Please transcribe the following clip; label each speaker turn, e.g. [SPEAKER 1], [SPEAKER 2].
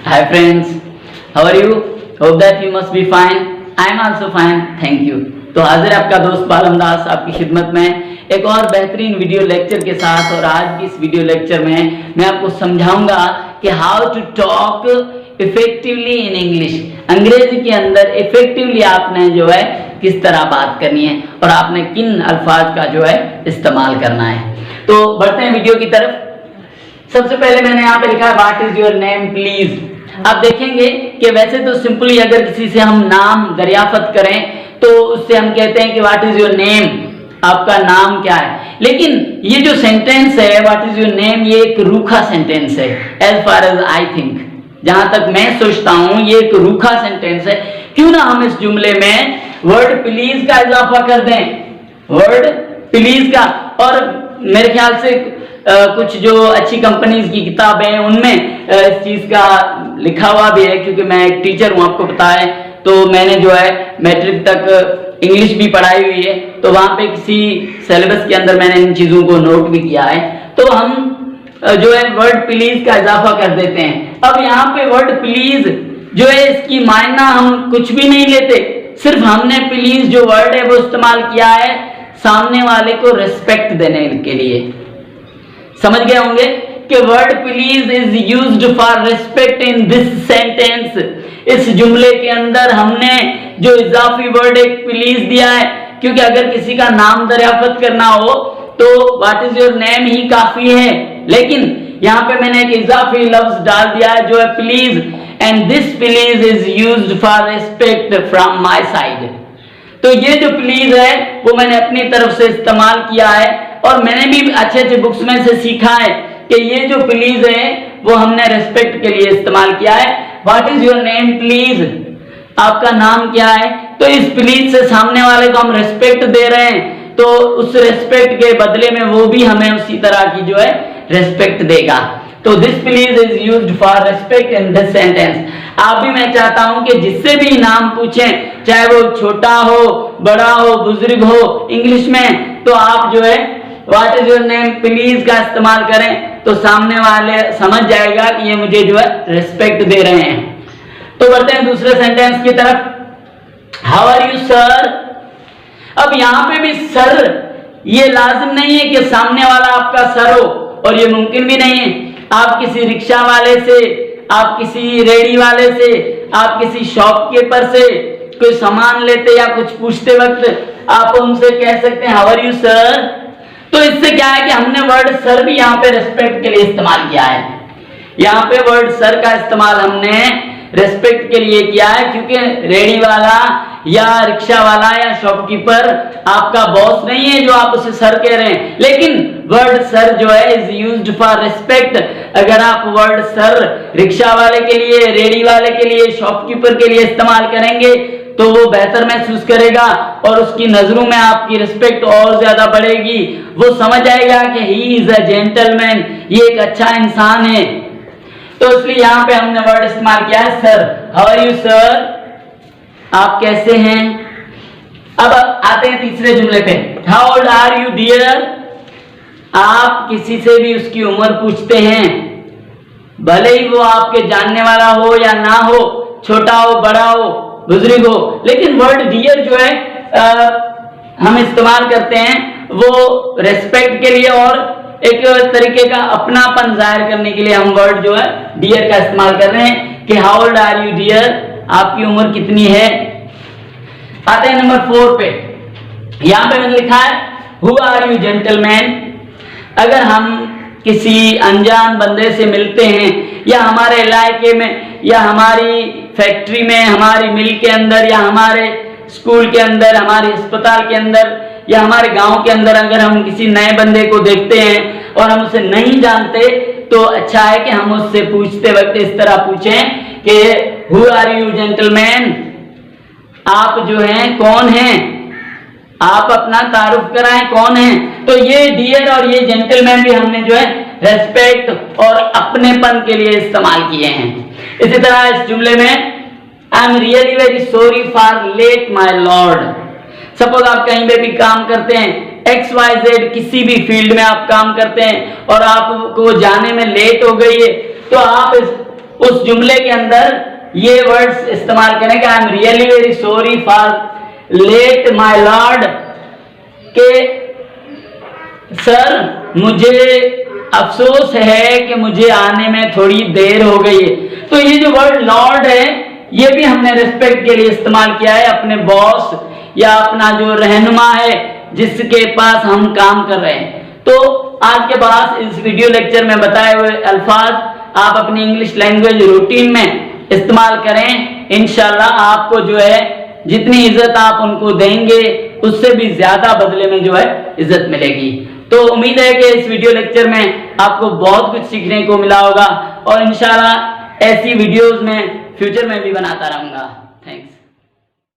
[SPEAKER 1] Hi friends, how are you? Hope that you must be fine. I am also fine, thank you. तो हाजिर आपका दोस्त बालम दास आपकी खिदमत में एक और बेहतरीन वीडियो लेक्चर के साथ। और आज की इस वीडियो लेक्चर में मैं आपको समझाऊंगा कि how to talk effectively in English. अंग्रेजी के अंदर इफेक्टिवली आपने जो है किस तरह बात करनी है और आपने किन अल्फाज का जो है इस्तेमाल करना है। तो बढ़ते हैं वीडियो की तरफ। सबसे पहले मैंने यहाँ पे लिखा है what is your name please. आप देखेंगे कि वैसे तो सिंपली अगर किसी से हम नाम दरियाफत करें तो उससे हम कहते हैं कि व्हाट इज योर नेम, आपका नाम क्या है। लेकिन ये जो सेंटेंस है व्हाट इज योर नेम, ये एक रूखा सेंटेंस है as far as I think. जहां तक मैं सोचता हूं ये एक रूखा सेंटेंस है। क्यों ना हम इस जुमले में वर्ड प्लीज का इजाफा कर दें, वर्ड प्लीज का। और मेरे ख्याल से कुछ जो अच्छी कंपनीज की किताबें हैं उनमें इस चीज का लिखा हुआ भी है, क्योंकि मैं एक टीचर हूं आपको पता है। तो मैंने जो है मैट्रिक तक इंग्लिश भी पढ़ाई हुई है, तो वहां पे किसी सिलेबस के अंदर मैंने इन चीजों को नोट भी किया है। तो हम जो है वर्ड प्लीज का इजाफा कर देते हैं। अब यहाँ पे वर्ड प्लीज जो है इसकी मायना हम कुछ भी नहीं लेते, सिर्फ हमने प्लीज जो वर्ड है वो इस्तेमाल किया है सामने वाले को रिस्पेक्ट देने के लिए। समझ गए होंगे कि word please is used for respect in this sentence. इस जुमले के अंदर हमने जो इजाफी वर्ड एक प्लीज दिया है, क्योंकि अगर किसी का नाम दरियाफत करना हो तो व्हाट इज योर नेम ही काफी है। लेकिन यहाँ पे मैंने एक इजाफी लफ्ज डाल दिया है जो है please, and this please is used for respect from my side. तो ये जो प्लीज है वो मैंने अपनी तरफ से इस्तेमाल किया है, और मैंने भी अच्छे अच्छे बुक्स में से सीखा है कि ये जो प्लीज है वो हमने रिस्पेक्ट के लिए इस्तेमाल किया है। What is your name please, आपका नाम क्या है। तो इस प्लीज से सामने वाले को हम रिस्पेक्ट दे रहे हैं, तो उस रिस्पेक्ट के बदले में वो भी हमें उसी तरह की जो है रिस्पेक्ट देगा। तो this please is used for respect in this sentence. आप भी मैं चाहता हूं कि जिससे भी नाम पूछें, चाहे वो छोटा हो, बड़ा हो, बुजुर्ग हो, इंग्लिश में, तो आप जो है what is your name please का इस्तेमाल करें, तो सामने वाले समझ जाएगा कि ये मुझे जो है रिस्पेक्ट दे रहे हैं। तो बढ़ते हैं दूसरे सेंटेंस की तरफ। How are you sir. अब यहाँ पे भी सर ये लाजिम नहीं है कि सामने वाला आपका सर हो, और ये मुमकिन भी नहीं है। आप किसी रिक्शा वाले से, आप किसी रेडी वाले से, आप किसी शॉपकीपर से कोई सामान लेते या कुछ पूछते वक्त आप उनसे कह सकते हैं हाउ आर यू सर। तो इससे क्या है कि हमने वर्ड सर भी यहाँ पे रिस्पेक्ट के लिए इस्तेमाल किया है। यहाँ पे वर्ड सर का इस्तेमाल हमने रिस्पेक्ट के लिए किया है, क्योंकि रेडी वाला या रिक्शा वाला या शॉपकीपर आपका बॉस नहीं है जो आप उसे सर कह रहे हैं। लेकिन वर्ड सर जो है इज यूज्ड फॉर रिस्पेक्ट। अगर आप वर्ड सर रिक्शा वाले के लिए, रेडी वाले के लिए, शॉपकीपर के लिए इस्तेमाल करेंगे तो वो बेहतर महसूस करेगा और उसकी नजरों में आपकी रिस्पेक्ट और ज्यादा बढ़ेगी। वो समझ आएगा कि ही इज अ जेंटलमैन, ये एक अच्छा इंसान है। तो इसलिए यहाँ पे हमने वर्ड इस्तेमाल किया है sir. How are you sir, आप कैसे हैं। अब आते हैं तीसरे जुमले पे। How old are you dear. आप किसी से भी उसकी उम्र पूछते हैं, भले ही वो आपके जानने वाला हो या ना हो, छोटा हो, बड़ा हो, बुजुर्ग हो। लेकिन वर्ड डियर जो है हम इस्तेमाल करते हैं वो रेस्पेक्ट के लिए और एक तरीके का अपनापन जाहिर करने के लिए हम वर्ड जो है डियर का इस्तेमाल कर रहे हैं कि how old are you dear, आपकी उम्र कितनी है। आते हैं नंबर 4 पे। यहां पे मैंने लिखा है हु आर यू जेंटलमैन। अगर हम किसी अनजान बंदे से मिलते हैं या हमारे इलाके में या हमारी फैक्ट्री में, हमारी मिल के अंदर या हमारे स्कूल के अंदर, हमारे अस्पताल के अंदर या हमारे गांव के अंदर, अगर हम किसी नए बंदे को देखते हैं और हम उसे नहीं जानते तो अच्छा है कि हम उससे पूछते वक्त इस तरह पूछें कि हु आर यू जेंटलमैन, आप जो हैं कौन हैं, आप अपना तारुफ कराएं कौन हैं। तो ये डियर और ये जेंटलमैन भी हमने जो है रेस्पेक्ट और अपनेपन के लिए इस्तेमाल किए हैं। इसी तरह इस जुमले में I am really very sorry for let my Lord. Suppose आप कहीं पे भी काम करते हैं, XYZ किसी भी फील्ड में आप काम करते हैं और आपको जाने में लेट हो गई है, तो आप उस जुमले के अंदर ये वर्ड्स इस्तेमाल करें कि I am really very sorry for let my Lord, के सर मुझे अफसोस है कि मुझे आने में थोड़ी देर हो गई है। तो ये जो वर्ड लॉर्ड है ये भी हमने रिस्पेक्ट के लिए इस्तेमाल किया है, अपने बॉस या अपना जो रहनुमा है जिसके पास हम काम कर रहे हैं। तो आज के बाद इस वीडियो लेक्चर में बताए हुए अल्फाज आप अपनी इंग्लिश लैंग्वेज रूटीन में इस्तेमाल करें। इंशाल्लाह आपको जो है जितनी इज्जत आप उनको देंगे उससे भी ज्यादा बदले में जो है इज्जत मिलेगी। तो उम्मीद है कि इस वीडियो लेक्चर में आपको बहुत कुछ सीखने को मिला होगा और इंशाल्लाह ऐसी वीडियोस में फ्यूचर में भी बनाता रहूंगा।